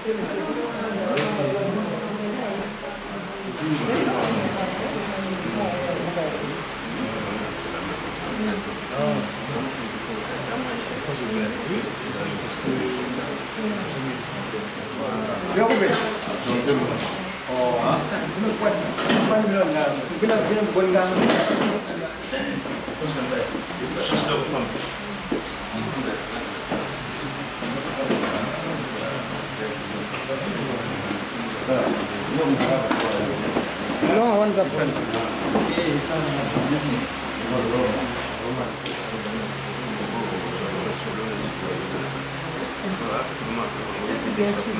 Non, on a c'est bien sûr.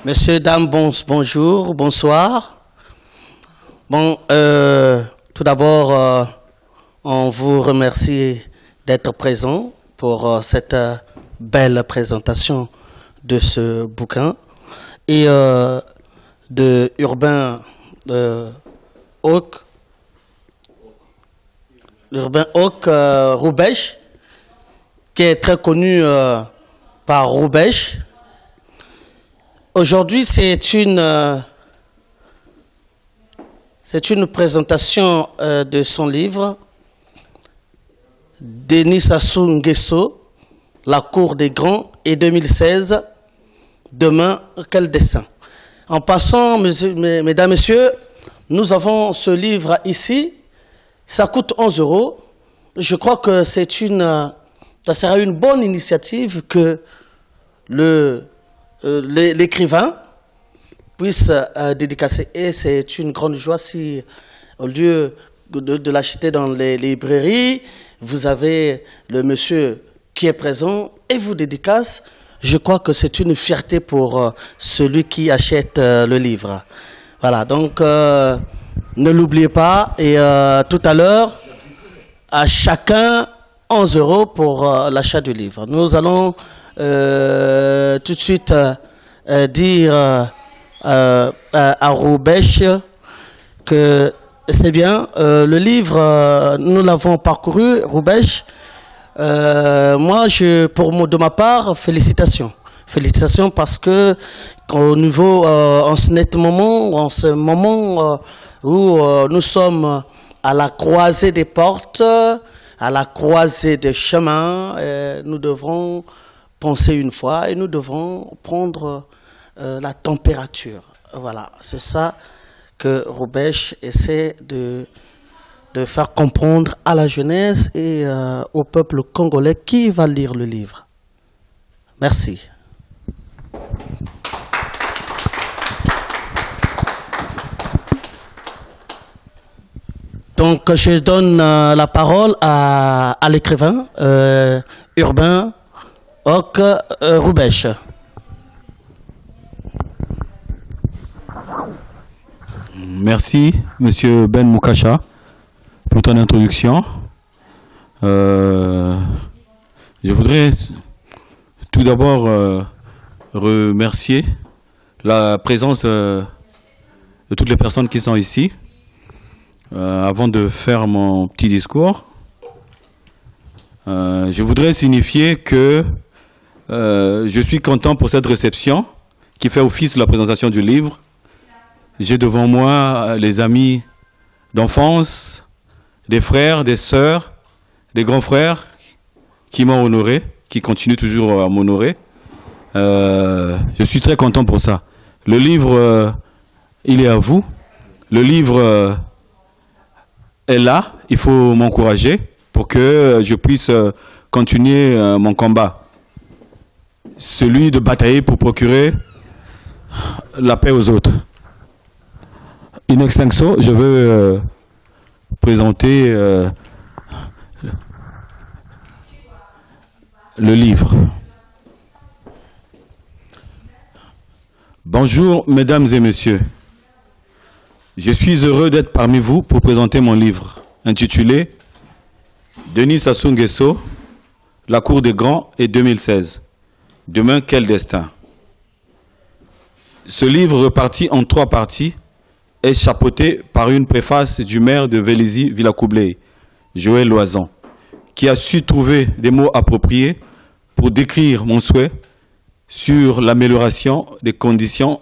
Messieurs, dames, bonjour, bonsoir. Bon, tout d'abord, on vous remercie d'être présents pour cette belle présentation de ce bouquin et de Urbain Roubèche, qui est très connu par Roubèche. Aujourd'hui, c'est une présentation de son livre Denis Sassou Nguesso, La Cour des Grands, et 2016, Demain, quel dessin. En passant, mesdames, messieurs, nous avons ce livre ici, ça coûte 11 €. Je crois que ça sera une bonne initiative que l'écrivain puisse dédicacer. Et c'est une grande joie si, au lieu de l'acheter dans les librairies, vous avez le monsieur qui est présent et vous dédicace. Je crois que c'est une fierté pour celui qui achète le livre. Voilà, donc ne l'oubliez pas. Et tout à l'heure, à chacun 11 € pour l'achat du livre. Nous allons tout de suite dire à Roubèche que c'est bien. Le livre, nous l'avons parcouru, Roubèche. Moi, de ma part, félicitations. Félicitations parce que au niveau, en ce moment où nous sommes à la croisée des portes, à la croisée des chemins, nous devrons penser une fois et nous devrons prendre la température. Voilà, c'est ça que Roubèche essaie de faire comprendre à la jeunesse et au peuple congolais qui va lire le livre. Merci. Donc, je donne la parole à l'écrivain Urbain Roubèche. Merci, Monsieur Ben Moukasha, pour ton introduction. Je voudrais tout d'abord remercier la présence de toutes les personnes qui sont ici. Avant de faire mon petit discours, je voudrais signifier que je suis content pour cette réception qui fait office de la présentation du livre. J'ai devant moi les amis d'enfance, des frères, des sœurs, des grands frères qui m'ont honoré, qui continue toujours à m'honorer. Je suis très content pour ça. Le livre, il est à vous. Le livre est là. Il faut m'encourager pour que je puisse continuer mon combat. Celui de batailler pour procurer la paix aux autres. In extenso, je veux présenter le livre. Bonjour, mesdames et messieurs. Je suis heureux d'être parmi vous pour présenter mon livre, intitulé « Denis Sassou Nguesso, la cour des grands et 2016. Demain, quel destin ?» Ce livre, reparti en 3 parties, est chapeauté par une préface du maire de Vélizy-Villacoublay, Joël Loison, qui a su trouver des mots appropriés pour décrire mon souhait sur l'amélioration des conditions,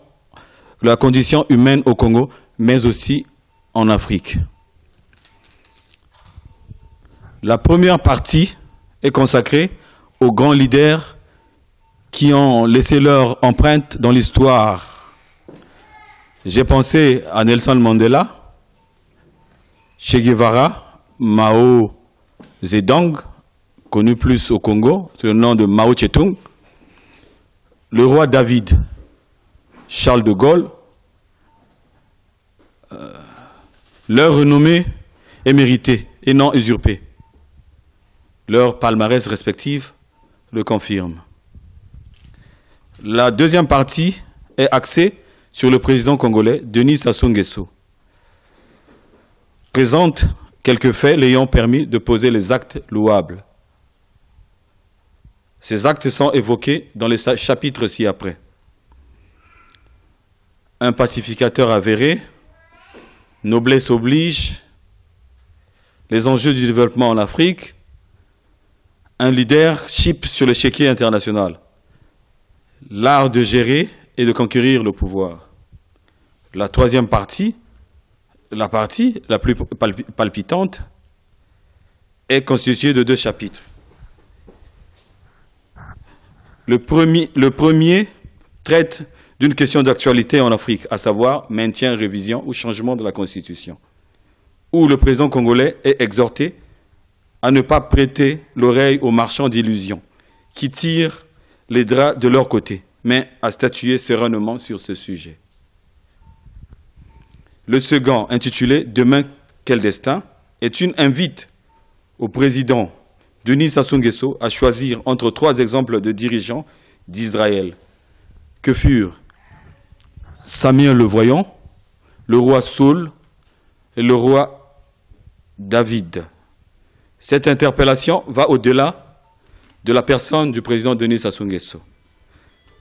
la condition humaine au Congo, mais aussi en Afrique. La première partie est consacrée aux grands leaders qui ont laissé leur empreinte dans l'histoire. J'ai pensé à Nelson Mandela, Che Guevara, Mao Zedong, connu plus au Congo sous le nom de Mao Tse-tung, le roi David, Charles de Gaulle. Leur renommée est méritée et non usurpée. Leurs palmarès respectifs le confirment. La deuxième partie est axée sur le président congolais Denis Sassou Nguesso. Présente quelques faits l'ayant permis de poser les actes louables. Ces actes sont évoqués dans les chapitres ci-après. Un pacificateur avéré, noblesse oblige, les enjeux du développement en Afrique, un leadership sur l'échiquier international, l'art de gérer et de conquérir le pouvoir. La troisième partie, la partie la plus palpitante, est constituée de 2 chapitres. Le premier traite d'une question d'actualité en Afrique, à savoir maintien, révision ou changement de la Constitution, où le président congolais est exhorté à ne pas prêter l'oreille aux marchands d'illusions qui tirent les draps de leur côté, mais à statuer sereinement sur ce sujet. Le second, intitulé « Demain, quel destin ?» est une invite au président Denis Sassou Nguesso à choisir entre 3 exemples de dirigeants d'Israël, que furent Samuel le Voyant, le roi Saul et le roi David. Cette interpellation va au-delà de la personne du président Denis Sassou Nguesso.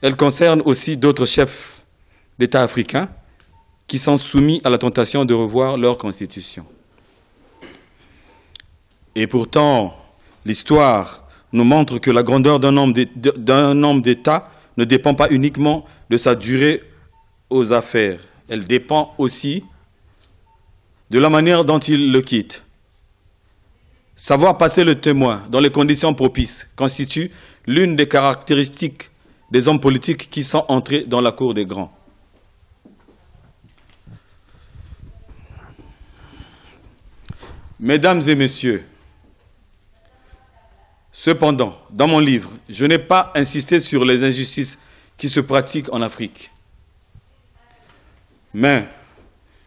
Elle concerne aussi d'autres chefs d'État africains qui sont soumis à la tentation de revoir leur constitution. Et pourtant, l'histoire nous montre que la grandeur d'un homme d'État ne dépend pas uniquement de sa durée aux affaires. Elle dépend aussi de la manière dont il le quitte. Savoir passer le témoin dans les conditions propices constitue l'une des caractéristiques des hommes politiques qui sont entrés dans la cour des grands. Mesdames et messieurs, cependant, dans mon livre, je n'ai pas insisté sur les injustices qui se pratiquent en Afrique. Mais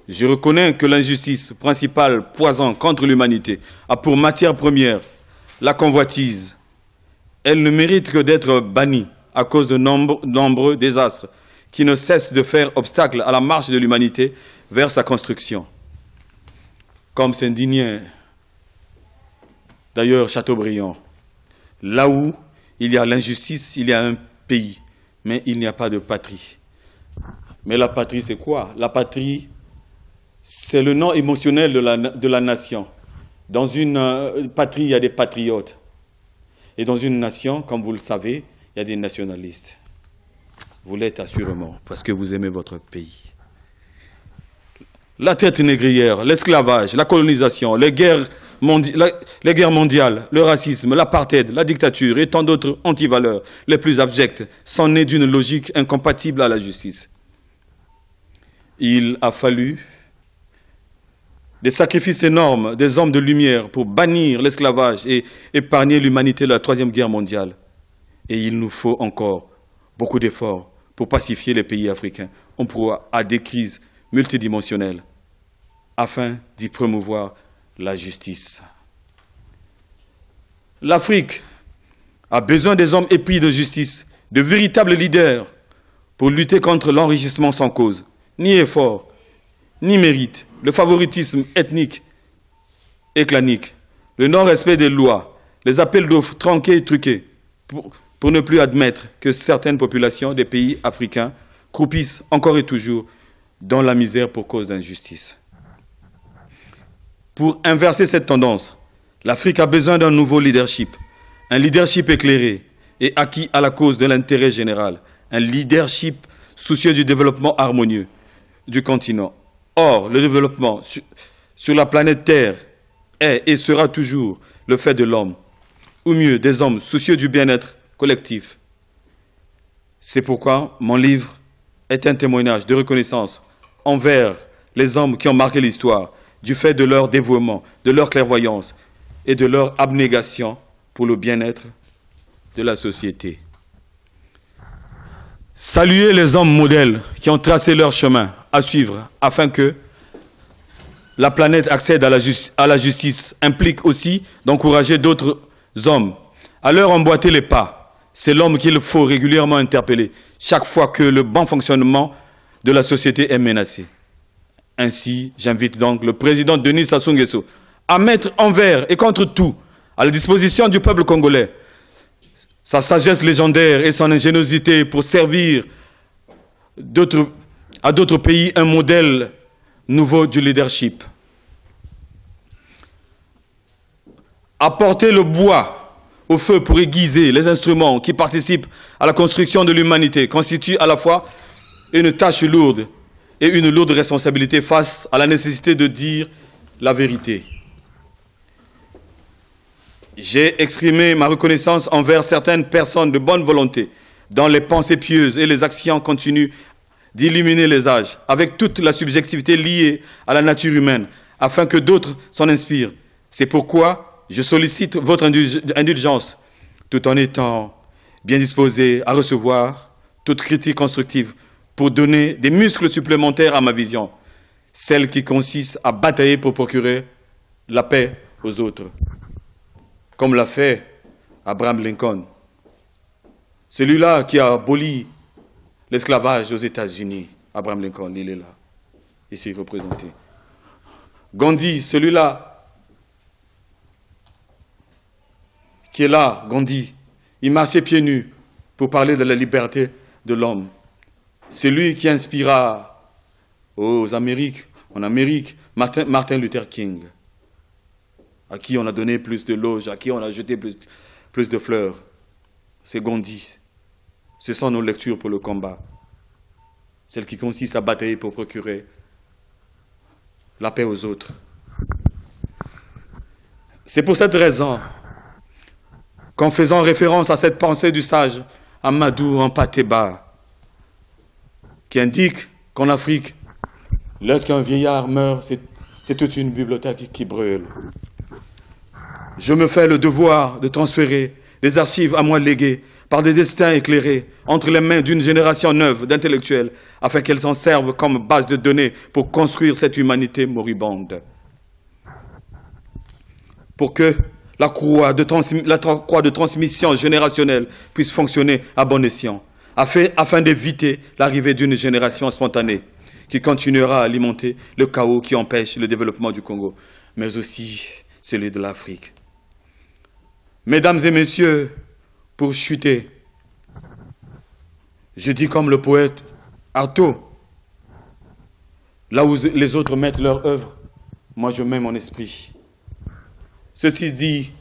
je reconnais que l'injustice principale poison contre l'humanité a pour matière première la convoitise. Elle ne mérite que d'être bannie à cause de nombreux désastres qui ne cessent de faire obstacle à la marche de l'humanité vers sa construction. Comme s'indignait d'ailleurs Chateaubriand. Là où il y a l'injustice, il y a un pays, mais il n'y a pas de patrie. Mais la patrie, c'est quoi? La patrie, c'est le nom émotionnel de la nation. Dans une patrie, il y a des patriotes. Et dans une nation, comme vous le savez, il y a des nationalistes. Vous l'êtes assurément, parce que vous aimez votre pays. La traite négrière, l'esclavage, la colonisation, les guerres les guerres mondiales, le racisme, l'apartheid, la dictature et tant d'autres antivaleurs les plus abjectes sont nés d'une logique incompatible à la justice. Il a fallu des sacrifices énormes des hommes de lumière pour bannir l'esclavage et épargner l'humanité de la Troisième Guerre mondiale. Et il nous faut encore beaucoup d'efforts pour pacifier les pays africains. On pourra à des crises multidimensionnelles afin d'y promouvoir la justice. L'Afrique a besoin des hommes épris de justice, de véritables leaders pour lutter contre l'enrichissement sans cause. Ni effort, ni mérite, le favoritisme ethnique et clanique, le non-respect des lois, les appels d'offres tronqués et truqués, pour ne plus admettre que certaines populations des pays africains croupissent encore et toujours dans la misère pour cause d'injustice. Pour inverser cette tendance, l'Afrique a besoin d'un nouveau leadership, un leadership éclairé et acquis à la cause de l'intérêt général, un leadership soucieux du développement harmonieux du continent. Or, le développement sur la planète Terre est et sera toujours le fait de l'homme, ou mieux, des hommes soucieux du bien-être collectif. C'est pourquoi mon livre est un témoignage de reconnaissance envers les hommes qui ont marqué l'histoire, du fait de leur dévouement, de leur clairvoyance et de leur abnégation pour le bien-être de la société. Saluer les hommes modèles qui ont tracé leur chemin à suivre afin que la planète accède à la justice implique aussi d'encourager d'autres hommes à leur emboîter les pas. C'est l'homme qu'il faut régulièrement interpeller chaque fois que le bon fonctionnement de la société est menacé. Ainsi, j'invite donc le président Denis Sassou Nguesso à mettre envers et contre tout à la disposition du peuple congolais sa sagesse légendaire et son ingéniosité pour servir à d'autres pays un modèle nouveau du leadership. Apporter le bois au feu pour aiguiser les instruments qui participent à la construction de l'humanité constitue à la fois une tâche lourde et une lourde responsabilité face à la nécessité de dire la vérité. J'ai exprimé ma reconnaissance envers certaines personnes de bonne volonté dont les pensées pieuses et les actions continuent d'illuminer les âges avec toute la subjectivité liée à la nature humaine afin que d'autres s'en inspirent. C'est pourquoi je sollicite votre indulgence tout en étant bien disposé à recevoir toute critique constructive pour donner des muscles supplémentaires à ma vision, celle qui consiste à batailler pour procurer la paix aux autres, comme l'a fait Abraham Lincoln, celui-là qui a aboli l'esclavage aux États-Unis. Abraham Lincoln, il est là, ici représenté. Gandhi, celui-là qui est là, Gandhi, il marchait pieds nus pour parler de la liberté de l'homme. C'est lui qui inspira en Amérique, Martin Luther King, à qui on a donné plus de loges, à qui on a jeté plus de fleurs. C'est Gandhi. Ce sont nos lectures pour le combat. Celle qui consiste à batailler pour procurer la paix aux autres. C'est pour cette raison qu'en faisant référence à cette pensée du sage Amadou Hampâté-Bâ, qui indique qu'en Afrique, lorsqu'un vieillard meurt, c'est toute une bibliothèque qui brûle. Je me fais le devoir de transférer les archives à moi léguées par des destins éclairés entre les mains d'une génération neuve d'intellectuels afin qu'elles s'en servent comme base de données pour construire cette humanité moribonde. Pour que la croix de transmission générationnelle puisse fonctionner à bon escient, afin d'éviter l'arrivée d'une génération spontanée qui continuera à alimenter le chaos qui empêche le développement du Congo, mais aussi celui de l'Afrique. Mesdames et messieurs, pour chuter, je dis comme le poète Artaud, là où les autres mettent leur œuvre, moi je mets mon esprit. Ceci dit,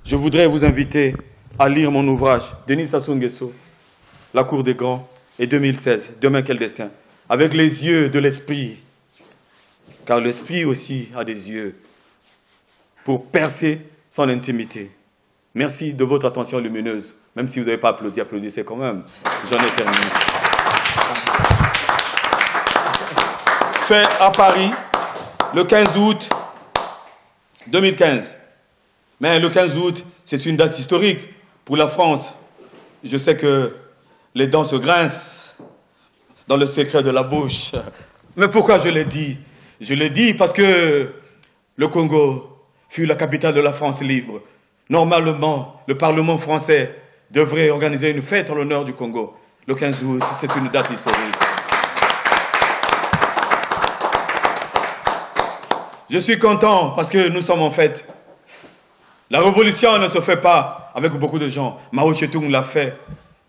je voudrais vous inviter à lire mon ouvrage, Denis Sassou Nguesso, La Cour des Grands, et 2016, Demain quel destin, avec les yeux de l'esprit, car l'esprit aussi a des yeux. pour percer son intimité. Merci de votre attention lumineuse. Même si vous n'avez pas applaudi, applaudissez quand même. J'en ai terminé. Fait à Paris, le 15 août 2015. Mais le 15 août, c'est une date historique pour la France. Je sais que les dents se grincent dans le secret de la bouche. Mais pourquoi je l'ai dit? Je l'ai dit parce que le Congo fut la capitale de la France libre. Normalement, le Parlement français devrait organiser une fête en l'honneur du Congo. Le 15 août, c'est une date historique. Je suis content parce que nous sommes en fête. La révolution ne se fait pas avec beaucoup de gens. Mao Tse-tung l'a fait.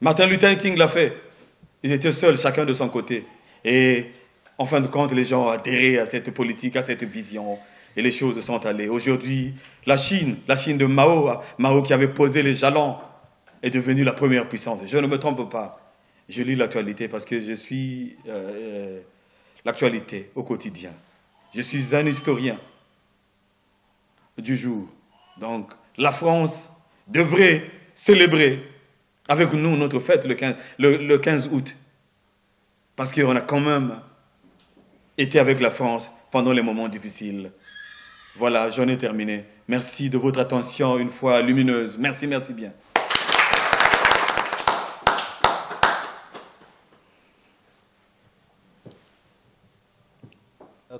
Martin Luther King l'a fait. Ils étaient seuls, chacun de son côté. Et en fin de compte, les gens ont adhéré à cette politique, à cette vision. Et les choses sont allées. Aujourd'hui, la Chine de Mao, Mao qui avait posé les jalons, est devenue la première puissance. Je ne me trompe pas. Je lis l'actualité parce que je suis l'actualité au quotidien. Je suis un historien du jour. Donc, la France devrait célébrer avec nous notre fête le 15 août. Parce qu'on a quand même été avec la France pendant les moments difficiles. Voilà, j'en ai terminé. Merci de votre attention une fois lumineuse. Merci, merci bien.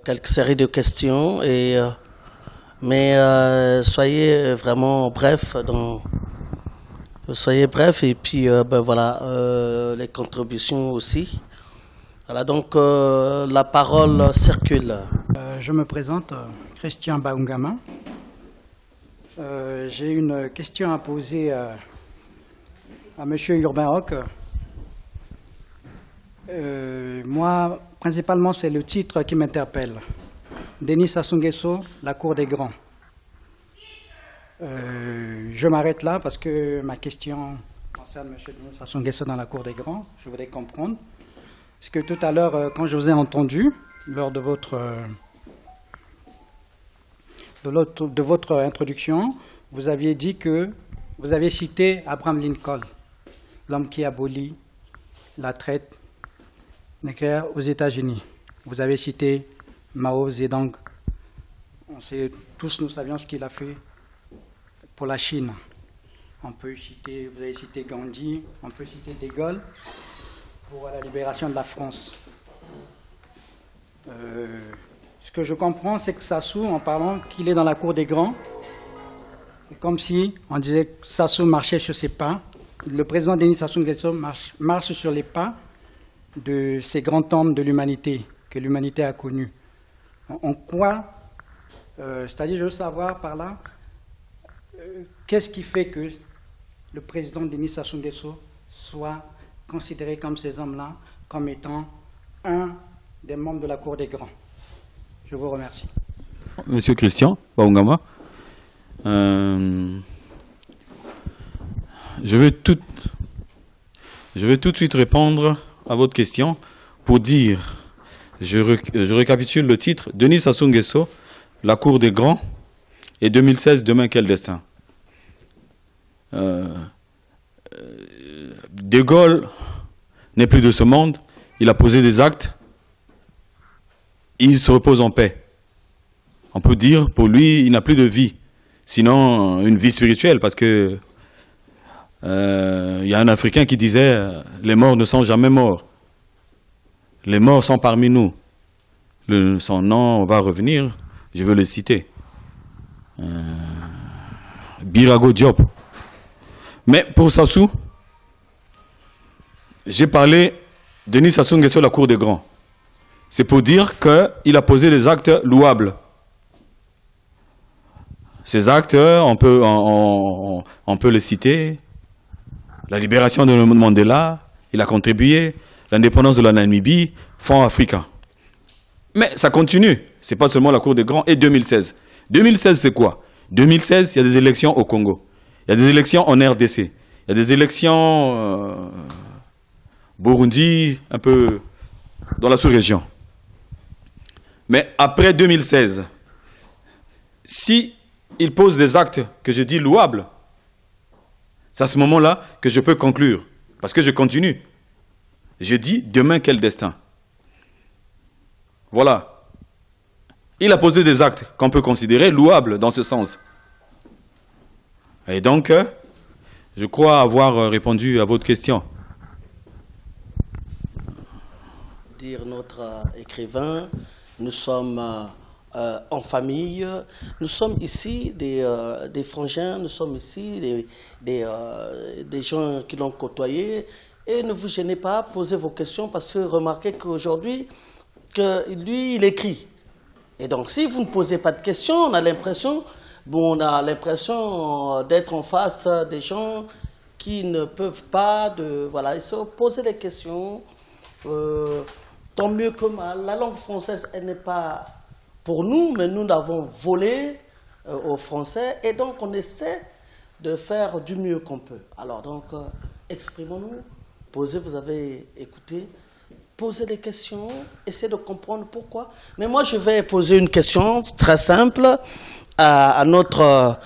Quelques séries de questions, mais soyez vraiment bref. Soyez bref et puis voilà, les contributions aussi. Voilà, donc la parole circule. Je me présente, Christian Baungama. J'ai une question à poser à M. Urbain Roch. Moi, principalement, c'est le titre qui m'interpelle. Denis Sassou Nguesso, La Cour des Grands. Je m'arrête là parce que ma question concerne M. Denis Sassou Nguesso dans La Cour des Grands. Je voudrais comprendre. Parce que tout à l'heure, quand je vous ai entendu, lors de votre introduction, vous aviez dit que vous avez cité Abraham Lincoln, l'homme qui abolit la traite nucléaire aux États-Unis. Vous avez cité Mao Zedong. Nous savions ce qu'il a fait pour la Chine. On peut citer, vous avez cité Gandhi, on peut citer De Gaulle pour la libération de la France. Ce que je comprends, c'est que Sassou, en parlant qu'il est dans la cour des grands, c'est comme si on disait que Sassou marchait sur ses pas. Le président Denis Sassou Nguesso marche sur les pas de ces grands hommes de l'humanité, que l'humanité a connus. En quoi, c'est-à-dire, je veux savoir par là, qu'est-ce qui fait que le président Denis Sassou Nguesso soit considéré comme ces hommes-là, comme étant un des membres de la Cour des Grands. Je vous remercie. Monsieur Christian Baungama, je vais tout de suite répondre à votre question pour dire, je récapitule le titre, Denis Sassou Nguesso, La Cour des Grands, et 2016, Demain quel destin. De Gaulle n'est plus de ce monde, il a posé des actes, il se repose en paix. On peut dire, pour lui, il n'a plus de vie, sinon une vie spirituelle, parce que y a un Africain qui disait, les morts ne sont jamais morts. Les morts sont parmi nous. Son nom va revenir, je veux le citer. Birago Diop. Mais pour Sassou, j'ai parlé de Denis Sassou Nguesso, La Cour des Grands. C'est pour dire qu'il a posé des actes louables. Ces actes, on peut les citer. La libération de Mandela, il a contribué. L'indépendance de la Namibie, Fonds africain. Mais ça continue. Ce n'est pas seulement La Cour des Grands. Et 2016. 2016, c'est quoi? 2016, il y a des élections au Congo. Il y a des élections en RDC. Il y a des élections Burundi, un peu dans la sous-région. Mais après 2016, si il pose des actes que je dis louables, c'est à ce moment-là que je peux conclure. Parce que je continue. Je dis, demain, quel destin? Voilà. Il a posé des actes qu'on peut considérer louables dans ce sens. Et donc, je crois avoir répondu à votre question. Dire notre écrivain, nous sommes en famille, nous sommes ici des frangins, nous sommes ici des gens qui l'ont côtoyé, et ne vous gênez pas, posez vos questions, parce que remarquez qu'aujourd'hui, que lui, il écrit. Et donc, si vous ne posez pas de questions, on a l'impression d'être en face des gens qui ne peuvent pas, voilà, il faut poser des questions, tant mieux que mal. La langue française, elle n'est pas pour nous, mais nous l'avons volée aux Français, et donc on essaie de faire du mieux qu'on peut. Alors donc, exprimons-nous, posez, vous avez écouté, posez des questions, essayez de comprendre pourquoi. Mais moi, je vais poser une question très simple à notre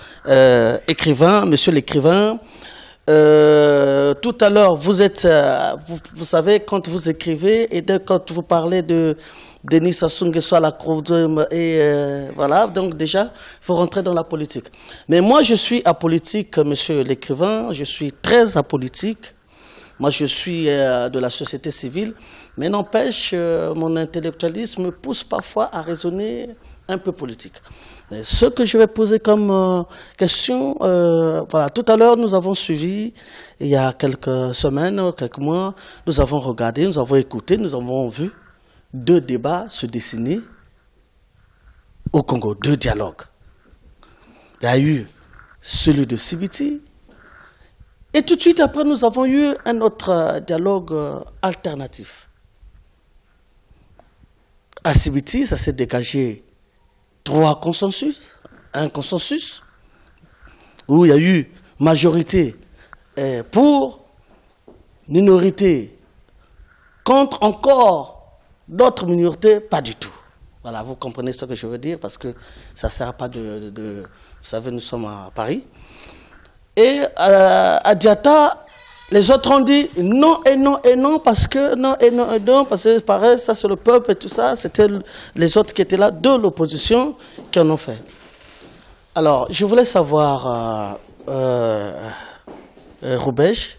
écrivain, monsieur l'écrivain. Tout à l'heure, vous savez, quand vous écrivez, et quand vous parlez de Denis Sassou Nguesso à la Cour et voilà, donc déjà, il faut rentrer dans la politique. Mais moi, je suis apolitique, monsieur l'écrivain, je suis très apolitique. Moi, je suis de la société civile, mais n'empêche, mon intellectualisme me pousse parfois à raisonner un peu politique. Et ce que je vais poser comme question, voilà, tout à l'heure, nous avons suivi, il y a quelques semaines, quelques mois, nous avons regardé, nous avons écouté, nous avons vu 2 débats se dessiner au Congo, 2 dialogues. Il y a eu celui de Sibiti, et tout de suite après, nous avons eu un autre dialogue alternatif. À Sibiti, ça s'est dégagé 3 consensus, un consensus, où il y a eu majorité pour, minorité contre encore d'autres minorités, pas du tout. Voilà, vous comprenez ce que je veux dire, parce que ça ne sert pas de... Vous savez, nous sommes à Paris. Et à Diata, les autres ont dit non et non et non, parce que non et non et non, parce que pareil, ça c'est le peuple et tout ça. C'était les autres qui étaient là, de l'opposition, qui en ont fait. Alors, je voulais savoir, Roubège,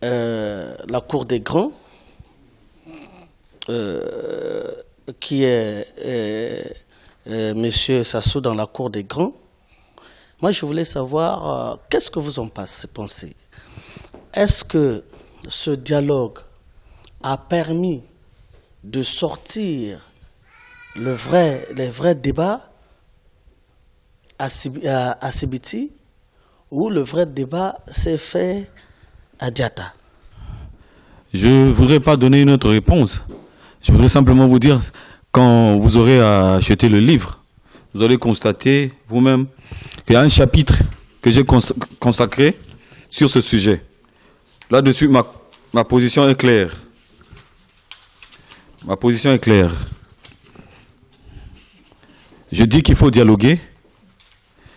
la Cour des Grands, qui est Monsieur Sassou dans la Cour des Grands. Moi, je voulais savoir, qu'est-ce que vous en pensez? Est-ce que ce dialogue a permis de sortir les vrais débats à Sibiti, ou le vrai débat s'est fait à Diata? Je ne voudrais pas donner une autre réponse. Je voudrais simplement vous dire, quand vous aurez acheté le livre, vous allez constater vous-même qu'il y a un chapitre que j'ai consacré sur ce sujet. Là-dessus, ma position est claire. Ma position est claire. Je dis qu'il faut dialoguer,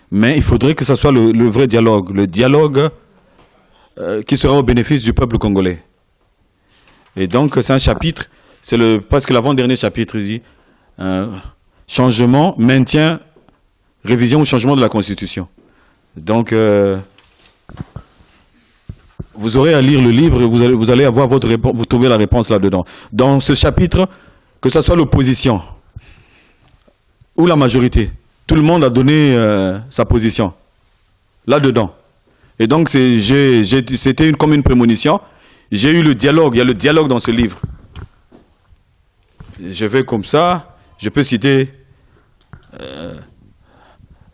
mais il faudrait que ce soit le vrai dialogue. Le dialogue qui sera au bénéfice du peuple congolais. Et donc, c'est un chapitre, c'est presque l'avant-dernier chapitre, il dit changement, maintien, révision ou changement de la Constitution. Donc, vous aurez à lire le livre et vous allez avoir votre réponse, vous trouvez la réponse là-dedans. Dans ce chapitre, que ce soit l'opposition ou la majorité, tout le monde a donné sa position là-dedans. Et donc, c'était comme une prémonition. J'ai eu le dialogue, il y a le dialogue dans ce livre. Je vais comme ça, je peux citer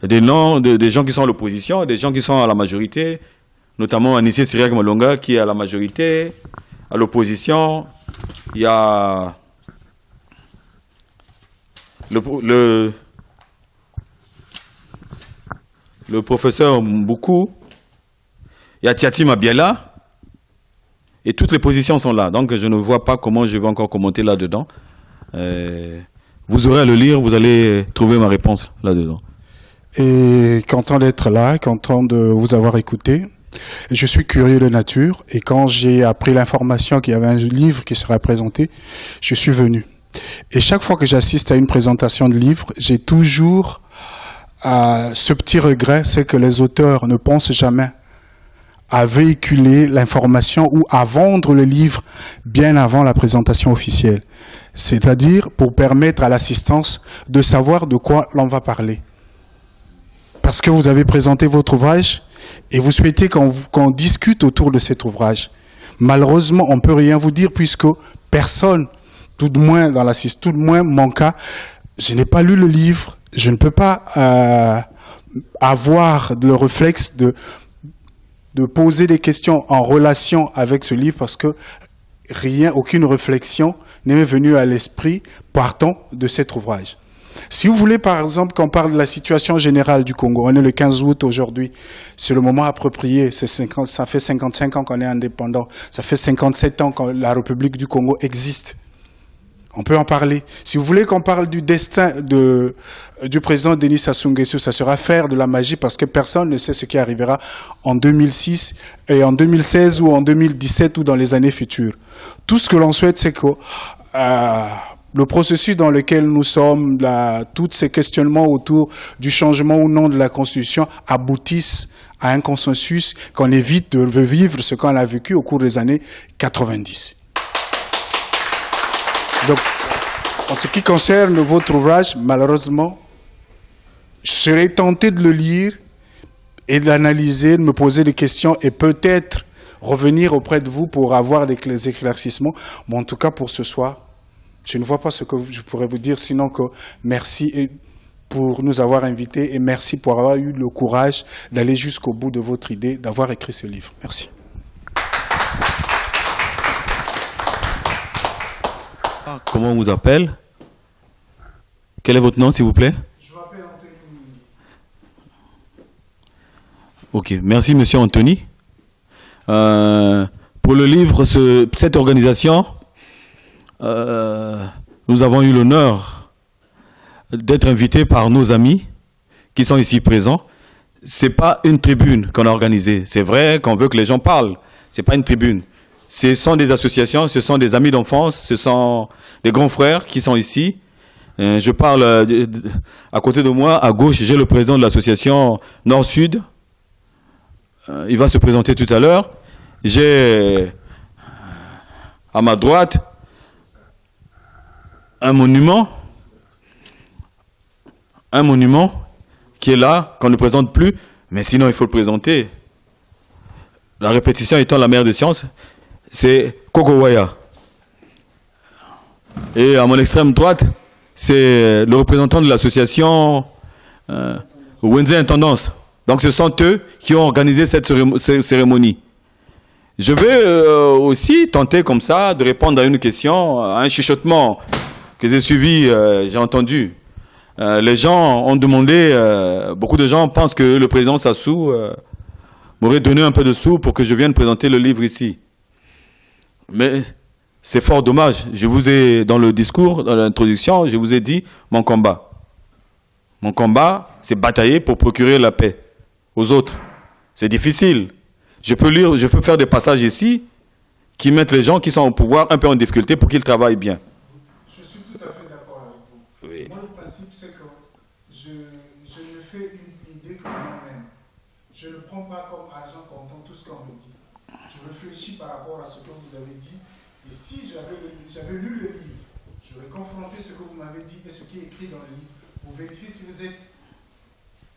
des noms des gens qui sont à l'opposition, des gens qui sont à la majorité, notamment Anissé Syriac Malonga qui est à la majorité, à l'opposition. Il y a le professeur Mboukou, il y a Tiati Mabiela, et toutes les positions sont là. Donc je ne vois pas comment je vais encore commenter là-dedans. Vous aurez à le lire, vous allez trouver ma réponse là-dedans. et content d'être là, content de vous avoir écouté. Je suis curieux de nature et quand j'ai appris l'information qu'il y avait un livre qui serait présenté, je suis venu. Et chaque fois que j'assiste à une présentation de livre, j'ai toujours ce petit regret, c'est que les auteurs ne pensent jamais à véhiculer l'information ou à vendre le livre bien avant la présentation officielle. C'est-à-dire pour permettre à l'assistance de savoir de quoi l'on va parler. Parce que vous avez présenté votre ouvrage et vous souhaitez qu'on discute autour de cet ouvrage. Malheureusement, on ne peut rien vous dire puisque personne, tout de moins dans l'assistance, tout de moins mon cas, je n'ai pas lu le livre, je ne peux pas avoir le réflexe de poser des questions en relation avec ce livre parce que aucune réflexion n'est venue à l'esprit partant de cet ouvrage. Si vous voulez, par exemple, qu'on parle de la situation générale du Congo, on est le 15 août aujourd'hui, c'est le moment approprié, ça fait 55 ans qu'on est indépendant, ça fait 57 ans que la République du Congo existe. On peut en parler. Si vous voulez qu'on parle du destin du président Denis Sassou Nguesso, ça sera faire de la magie parce que personne ne sait ce qui arrivera en 2006 et en 2016 ou en 2017 ou dans les années futures. Tout ce que l'on souhaite, c'est que le processus dans lequel nous sommes, tous ces questionnements autour du changement ou non de la Constitution aboutissent à un consensus, qu'on évite de vivre ce qu'on a vécu au cours des années 90. Donc, en ce qui concerne votre ouvrage, malheureusement, je serais tenté de le lire et de l'analyser, de me poser des questions et peut-être revenir auprès de vous pour avoir des éclaircissements. Mais en tout cas, pour ce soir, je ne vois pas ce que je pourrais vous dire, sinon que merci pour nous avoir invités et merci pour avoir eu le courage d'aller jusqu'au bout de votre idée, d'avoir écrit ce livre. Merci. Comment on vous appelle? Quel est votre nom, s'il vous plaît? Je m'appelle Anthony. Ok, merci Monsieur Anthony. Pour le livre, cette organisation, nous avons eu l'honneur d'être invités par nos amis qui sont ici présents. C'est pas une tribune qu'on a organisée. C'est vrai qu'on veut que les gens parlent. C'est pas une tribune. Ce sont des associations, ce sont des amis d'enfance, ce sont des grands frères qui sont ici. Je parle à côté de moi, à gauche, j'ai le président de l'association Nord-Sud. Il va se présenter tout à l'heure. J'ai à ma droite un monument qui est là, qu'on ne présente plus, mais sinon il faut le présenter. La répétition étant la mère des sciences. C'est Kokowaya. Et à mon extrême droite, c'est le représentant de l'association Wenze Intendance. Donc ce sont eux qui ont organisé cette cérémonie. Je vais aussi tenter comme ça de répondre à une question, à un chuchotement que j'ai suivi, j'ai entendu. Les gens ont demandé, beaucoup de gens pensent que le président Sassou m'aurait donné un peu de sous pour que je vienne présenter le livre ici. Mais c'est fort dommage. Je vous ai, dans le discours, dans l'introduction, je vous ai dit mon combat. Mon combat, c'est batailler pour procurer la paix aux autres. C'est difficile. Je peux lire, je peux faire des passages ici qui mettent les gens qui sont au pouvoir un peu en difficulté pour qu'ils travaillent bien. Je suis tout à fait d'accord avec vous. Oui. Moi, le principe, c'est que je me fais une idée que moi-même. Je ne prends pas comme argent comptant tout ce qu'on me dit. Je réfléchis par rapport à ce que vous avez dit. Et si j'avais lu le livre, j'aurais confronté ce que vous m'avez dit et ce qui est écrit dans le livre. Vous vérifiez si vous êtes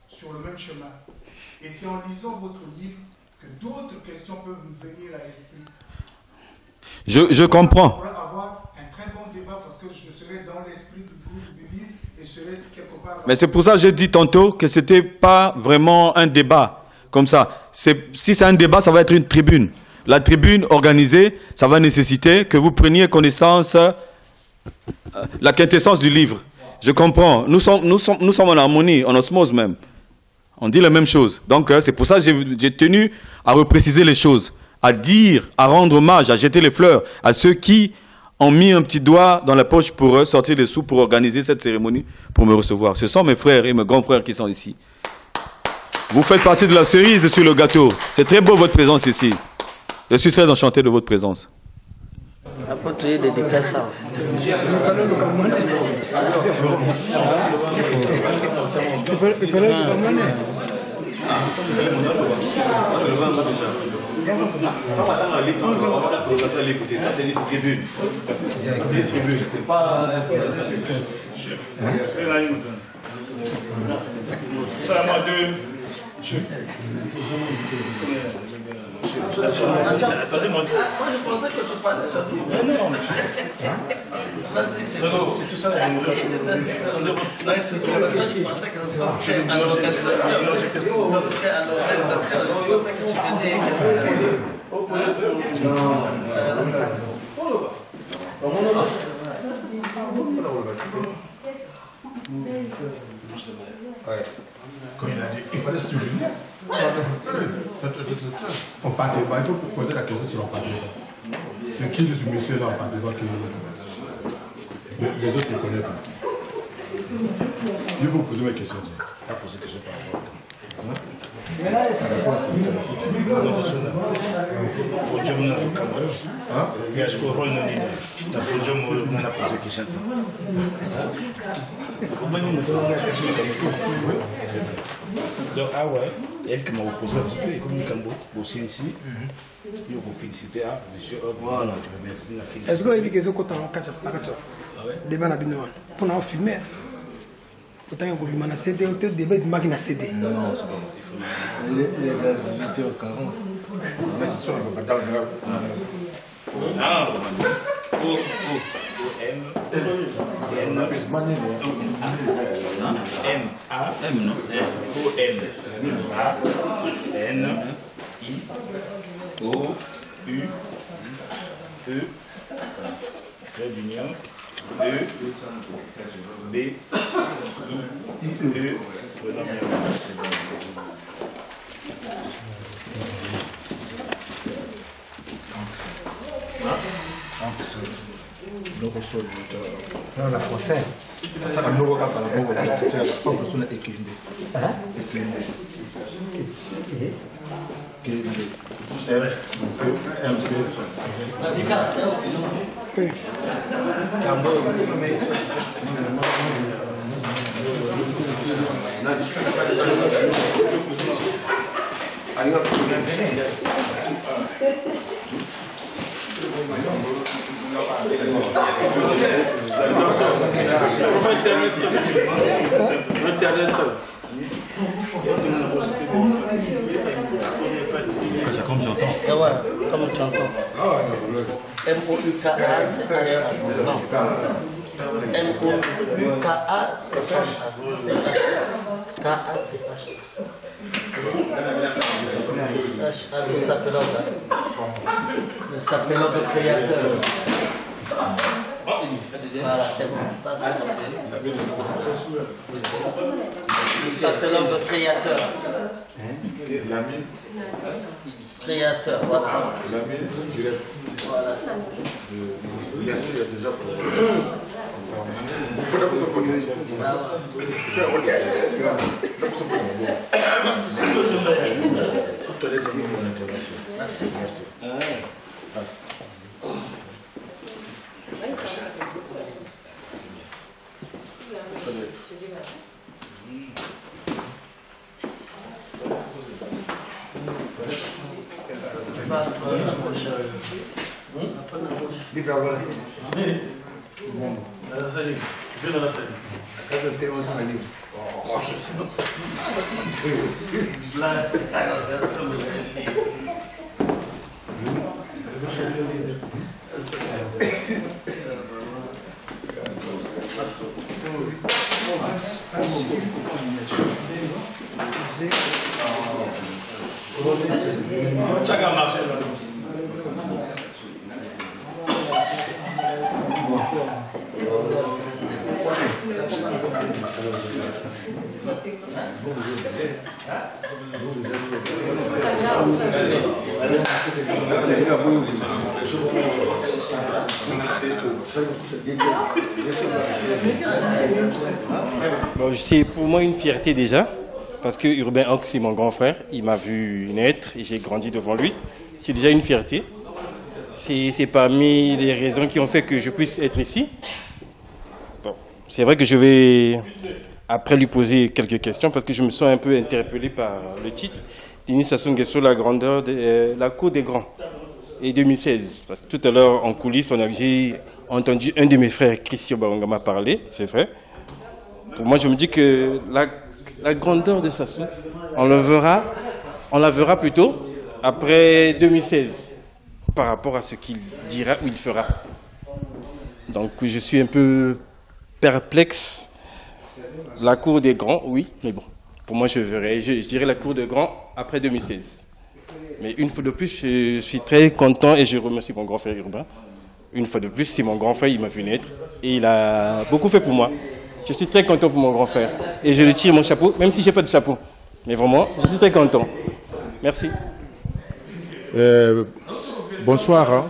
sur le même chemin. Et c'est en lisant votre livre que d'autres questions peuvent me venir à l'esprit. Je comprends. On va avoir un très bon débat parce que je serai dans l'esprit du livre et je serai quelque part... Mais c'est pour ça que j'ai dit tantôt que ce n'était pas vraiment un débat comme ça. Si c'est un débat, ça va être une tribune. La tribune organisée, ça va nécessiter que vous preniez connaissance, la quintessence du livre. Je comprends. Nous sommes en harmonie, en osmose même. On dit la même chose. Donc, c'est pour ça que j'ai tenu à repréciser les choses, à dire, à rendre hommage, à jeter les fleurs à ceux qui ont mis un petit doigt dans la poche pour sortir des sous pour organiser cette cérémonie, pour me recevoir. Ce sont mes frères et mes grands frères qui sont ici. Vous faites partie de la cerise sur le gâteau. C'est très beau votre présence ici. Je suis très enchanté de votre présence. Attendez, moi je pensais que tu parlais ça. Non, monsieur. C'est tout ça la démocratie. Attendez, je pensais que tu es à l'organisation. Quand il a dit, il fallait souligner. On partait pas, il faut poser la question sur le parti. C'est qui ce monsieur-là en parti qui nous les autres ne connaissent pas. Je vais vous poser ma question. Tu as posé question par rapport. Donc, ah ouais, elle qui m'a posé la question, comme il Cambo, aussi ici, il faut féliciter à monsieur Voilà, je remercie la félicité. Est-ce que vous avez vu que vous avez débat na bino pour nous filmer autant que vous m'avez cédé au débat de machine à cédé Non, c'est bon, il faut il est déjà 18h40. Mais c'est sûr, on va pas dans ah, O M N M A M non O M A N I O U E trait d'union E B I E Non, la française. Ça va nous regarder par rapport à la personne équilibrée. Comme j'entends. Comme tu entends. M-O-U-K-A-C-H-A. M-O-U-K-A-C-H-A. K-A-C-H-A. Le sapelog de créateur. Voilà, c'est bon. Ça, c'est comme ça. Le sapelog de créateur. Créateur, voilà. Voilà, c'est bon. Bien sûr, il y a déjà pour Merci. Bon, c'est pour moi une fierté déjà parce que Urbain Hoc, c'est mon grand frère. Il m'a vu naître et j'ai grandi devant lui. C'est déjà une fierté. C'est parmi les raisons qui ont fait que je puisse être ici. Bon, c'est vrai que je vais après lui poser quelques questions parce que je me sens un peu interpellé par le titre. Denis Sassou Nguesso, la grandeur de la cour des grands. Et 2016. Parce que tout à l'heure, en coulisses, j'ai entendu un de mes frères, Christian Bawangama, parler, c'est vrai. Pour moi, je me dis que la grandeur de Sassou, on la verra plutôt après 2016. Par rapport à ce qu'il dira ou il fera. Donc je suis un peu perplexe. La cour des grands, oui, mais bon, pour moi je dirais la cour des grands après 2016. Mais une fois de plus, je suis très content et je remercie mon grand frère Urbain. Une fois de plus, c'est mon grand frère, il m'a vu naître et il a beaucoup fait pour moi. Je suis très content pour mon grand frère et je lui tire mon chapeau, même si je n'ai pas de chapeau. Mais vraiment, je suis très content. Merci. Bonsoir.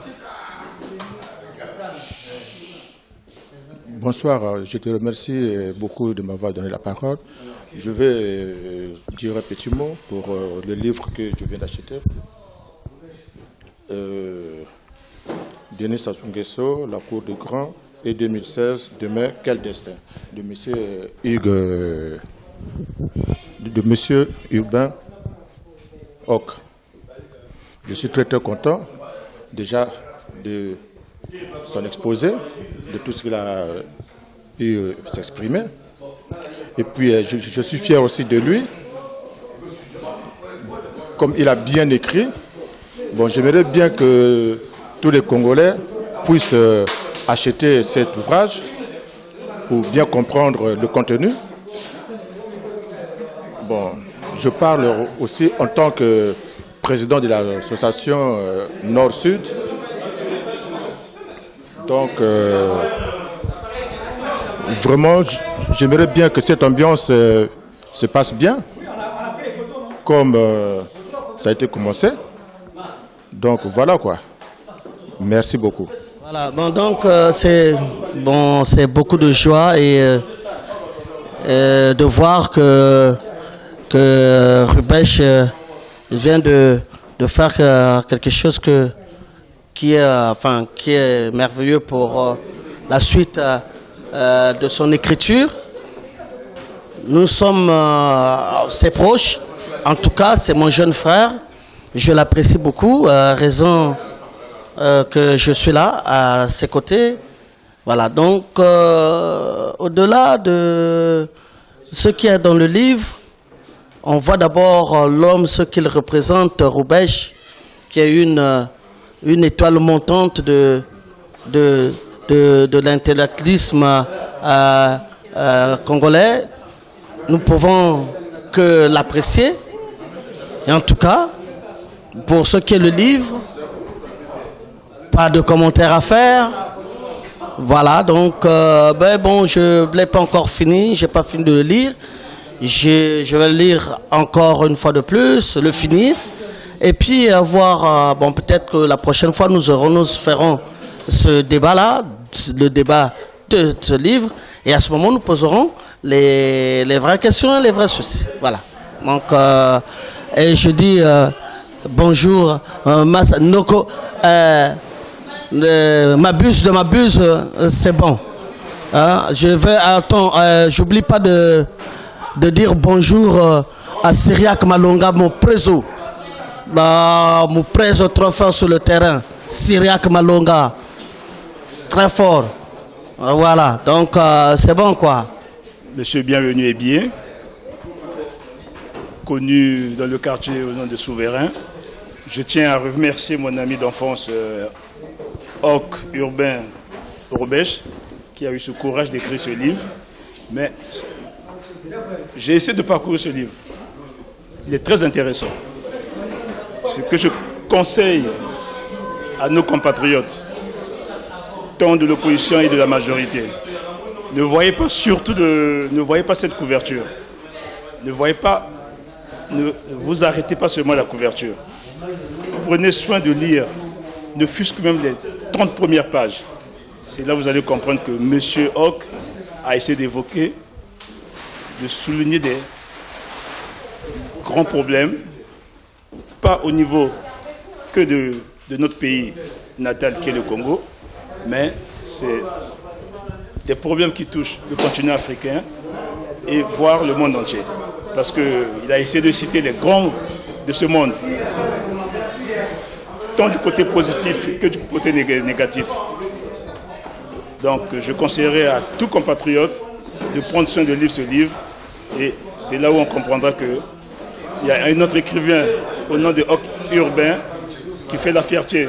Bonsoir, je te remercie beaucoup de m'avoir donné la parole. Je vais dire un petit mot pour le livre que je viens d'acheter. Denis Sassou Nguesso, La Cour des Grands, et 2016, Demain, quel destin, de monsieur Urbain Hoc. Je suis très content déjà de son exposé, de tout ce qu'il a pu s'exprimer. Et puis je suis fier aussi de lui. Comme il a bien écrit, bon, j'aimerais bien que tous les Congolais puissent acheter cet ouvrage pour bien comprendre le contenu. Bon, je parle aussi en tant que président de l'association Nord-Sud. Donc, vraiment, j'aimerais bien que cette ambiance se passe bien, comme ça a été commencé. Donc, voilà quoi. Merci beaucoup. Voilà, bon, donc c'est beaucoup de joie et de voir que Rubèche vient de faire quelque chose qui est merveilleux pour la suite de son écriture. Nous sommes ses proches. En tout cas, c'est mon jeune frère. Je l'apprécie beaucoup, raison que je suis là à ses côtés. Voilà, donc au-delà de ce qui est dans le livre, on voit d'abord l'homme, ce qu'il représente, Rubèche, qui est une étoile montante de l'intellectualisme congolais. Nous pouvons que l'apprécier. Et en tout cas, pour ce qui est le livre, pas de commentaires à faire. Voilà, donc, bon, je ne l'ai pas encore fini, je n'ai pas fini de le lire. Je vais le lire encore une fois de plus, le finir. Et puis, voir, bon, peut-être que la prochaine fois, nous ferons ce débat-là, le débat de ce livre. Et à ce moment, nous poserons les vraies questions et les vrais soucis. Voilà. Donc, et je dis bonjour, Noko. M'abuse de m'abuse, c'est bon. Je vais, attends, j'oublie pas de dire bonjour à Syriac Malonga, mon préso. Mon préso trop fort sur le terrain. Syriac Malonga. Très fort. Voilà, donc c'est bon quoi. Monsieur Bienvenu est bien. Connu dans le quartier au nom de Souverain. Je tiens à remercier mon ami d'enfance Hoc Urbain Rubèche, qui a eu ce courage d'écrire ce livre. Mais j'ai essayé de parcourir ce livre. Il est très intéressant. Ce que je conseille à nos compatriotes, tant de l'opposition et de la majorité, ne voyez pas cette couverture. Ne vous arrêtez pas seulement à la couverture. Prenez soin de lire, ne fût-ce que même les 30 premières pages. C'est là que vous allez comprendre que M. Hoc a essayé d'évoquer, de souligner grands problèmes, pas au niveau que de notre pays natal qui est le Congo, mais c'est des problèmes qui touchent le continent africain et voire le monde entier. Parce qu'il a essayé de citer les grands de ce monde, tant du côté positif que du côté négatif. Donc je conseillerais à tout compatriote de prendre soin de lire ce livre, et c'est là où on comprendra qu'il y a un autre écrivain au nom de Ock Urbain qui fait la fierté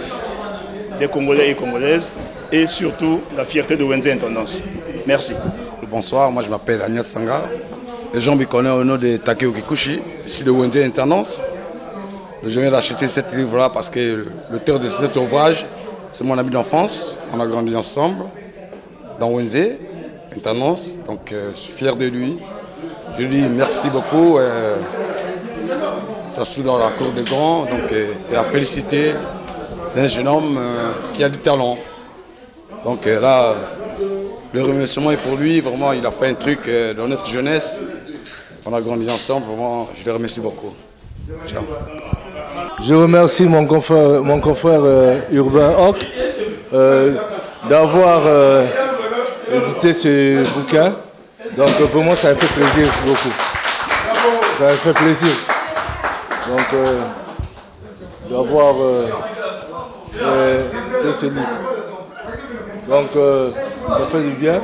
des Congolais et Congolaises, et surtout la fierté de Wenze Intendance. Merci. Bonsoir, moi je m'appelle Agnès Sanga. Les gens me connaissent au nom de Takeo Kikuchi, je suis de Wenze Intendance. Je viens d'acheter ce livre-là parce que l'auteur de cet ouvrage, c'est mon ami d'enfance. On a grandi ensemble dans Wenze Intendance, donc je suis fier de lui. Je lui dis merci beaucoup. Ça se trouve dans la cour des grands, donc c'est à féliciter. C'est un jeune homme qui a du talent. Donc là, le remerciement est pour lui. Vraiment, il a fait un truc dans notre jeunesse. On a grandi ensemble. Vraiment, je le remercie beaucoup. Ciao. Je remercie mon confrère Urbain Ock d'avoir édité ce bouquin. Donc pour moi, ça me fait plaisir beaucoup. Ça me fait plaisir. Donc d'avoir fait ce livre. Donc ça fait du bien.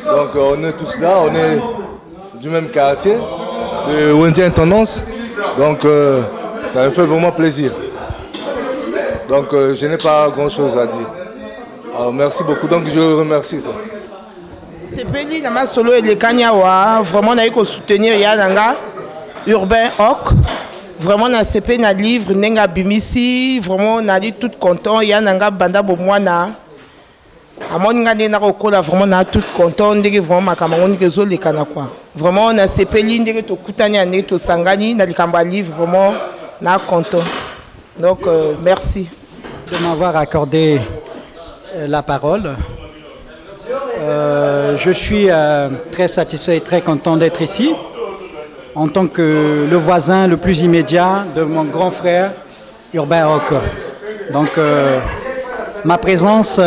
Donc on est tous là, on est du même quartier, de Wenze Intendance. Donc ça me fait vraiment plaisir. Donc je n'ai pas grand chose à dire. Alors, merci beaucoup, donc je remercie. C'est Peli Nama Solo et le Kanyawa. Vraiment, on a eu qu'à soutenir Yananga, Urbain Ock. Vraiment, on a CP na livre, Nenga Bimisi. Vraiment, on a dit tout content. Yananga Banda Bomwana. Amon Ngade Narokola, vraiment, on a tout content. On dit vraiment, ma camarade, que zo le Kanakwa. Vraiment, on a CP Linde, to Koutani, on to Sangani, na Likamba livre. Vraiment, on a content. Donc, merci de m'avoir accordé la parole. Je suis très satisfait et très content d'être ici en tant que le voisin le plus immédiat de mon grand frère Urbain Ock. Donc ma présence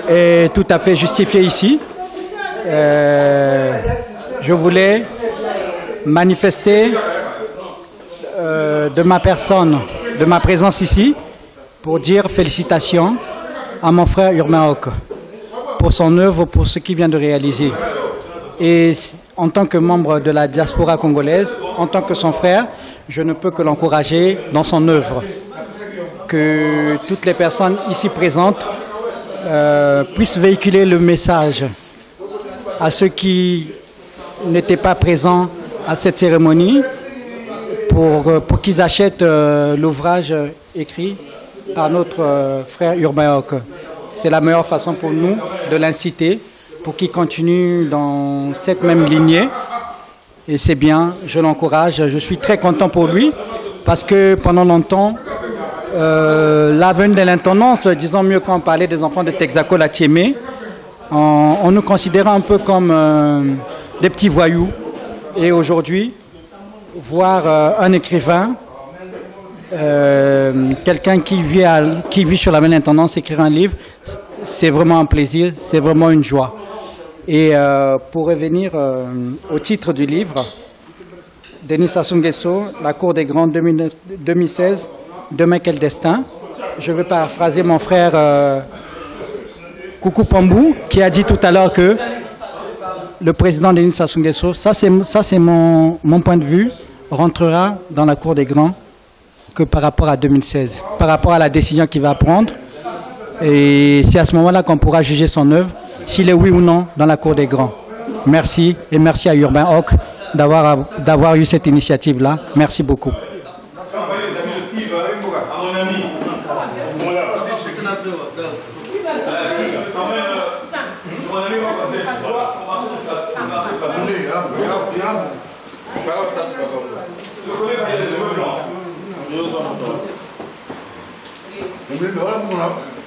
est tout à fait justifiée ici. Je voulais manifester de ma personne, de ma présence ici, pour dire félicitations à mon frère Urbain Ock pour son œuvre, pour ce qu'il vient de réaliser. Et en tant que membre de la diaspora congolaise, en tant que son frère, je ne peux que l'encourager dans son œuvre. Que toutes les personnes ici présentes puissent véhiculer le message à ceux qui n'étaient pas présents à cette cérémonie pour qu'ils achètent l'ouvrage écrit par notre frère Urbain Ock. C'est la meilleure façon pour nous de l'inciter pour qu'il continue dans cette même lignée. Et c'est bien, je l'encourage. Je suis très content pour lui parce que pendant longtemps, l'avenue de l'intendance, disons mieux quand on parlait des enfants de Texaco la Tiémé, on nous considérait un peu comme des petits voyous. Et aujourd'hui, voir un écrivain, quelqu'un qui vit sur la même intendance, écrire un livre, c'est vraiment un plaisir, c'est vraiment une joie. Et pour revenir au titre du livre, Denis Sassou Nguesso, La Cour des Grands 2016, Demain quel destin. Je vais paraphraser mon frère Koukou Pambou qui a dit tout à l'heure que le président Denis Sassou Nguesso, ça c'est mon point de vue, rentrera dans la Cour des Grands que par rapport à 2016, par rapport à la décision qu'il va prendre. Et c'est à ce moment-là qu'on pourra juger son œuvre, s'il est oui ou non dans la Cour des Grands. Merci, et merci à Urbain Ock d'avoir eu cette initiative-là. Merci beaucoup.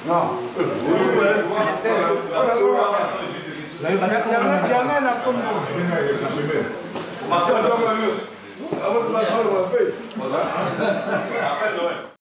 Non.